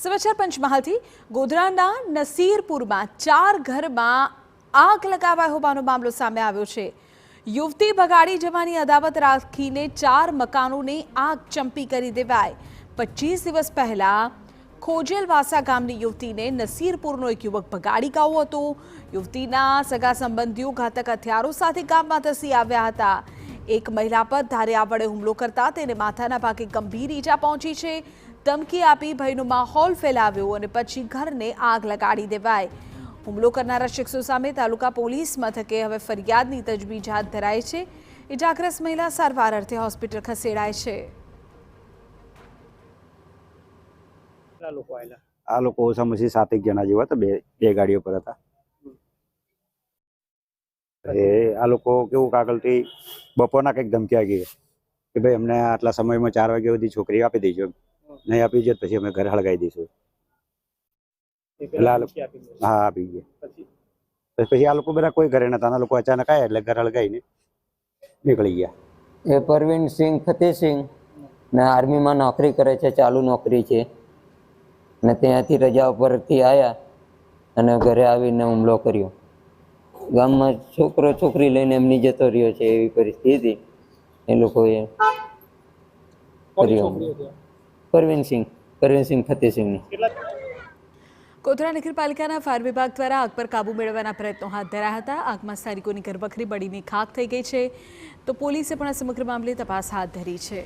સમાચાર પંચમહાલથી ગોધરાના નસીરપુરમાં 4 ઘરમાં આગ લગાવાઈ હોવાનો મામલો સામે આવ્યો છે। યુવતી ભગાડી જવાની અદાવત રાખીને 4 મકાનોને આગ ચંપી કરી દેવાઈ। 25 દિવસ પહેલા ખોજેલવાસા ગામની યુવતીને નસીરપુરનો એક યુવક ભગાડી ગયો હતો। યુવતીના સગા સંબંધીઓ ઘાતક હથિયારો સાથે ગામમાં ધસી આવ્યા હતા। એક મહિલા પર ધારિયા વડે હુમલો કરતા તેને માથાના ભાગે ગંભીર ઈજા પહોંચી છે। ધમકી આપી ભયનો માહોલ ફેલાવ્યો અને પછી ઘરને આગ લગાડી દેવાઈ। હુમલો કરનારા શખ્સો સામે તાલુકા પોલીસ મથકે હવે ફરિયાદની તજવીજ હાથ ધરાઈ છે। ઈજાગ્રસ્ત મહિલા સારવાર અર્થે હોસ્પિટલ ખસેડાઈ છે। આ લોકો ઓછામાં ઓછી 7 જણા જેવા હતા। બે ગાડીઓ પર હતા। આ લોકો કેવું કાગળથી બપોરના કંઈક ધમકી આવી કે ભાઈ અમને આટલા સમયમાં 4 વાગ્યા સુધી છોકરી આપી દઈશું, નહીં આપી જાય પછી અમે ઘરે હળગાવી દઈશું। હા આપી ગયા। પછી આ લોકો બધા કોઈ ઘરે નતા, આ લોકો અચાનક આવ્યા એટલે ઘર હળગાવીને નીકળી ગયા। એ પરવીનસિંહ ફતેહસિંહ ને આર્મીમાં નોકરી કરે છે, ચાલુ નોકરી છે ને ત્યાંથી રજા ઉપરથી આવ્યા અને ઘરે આવીને હુમલો કર્યો। ગામમાં છોકરો છોકરી લઈને એમની જતો રહ્યો છે, એવી પરિસ્થિતિ એ લોકોએ કર્યો। પરવીનસિંહ ફતેહસિંહની ગોધરા નગરપાલિકાના ફાયર વિભાગ દ્વારા આગ પર કાબુ મેળવવાના પ્રયત્નો હાથ ધરાયા હતા। આગમાં સ્થાનિકોની ઘરવખરી બળીને ખાખ થઈ ગઈ છે, તો પોલીસે પણ આ સમગ્ર મામલે તપાસ હાથ ધરી છે।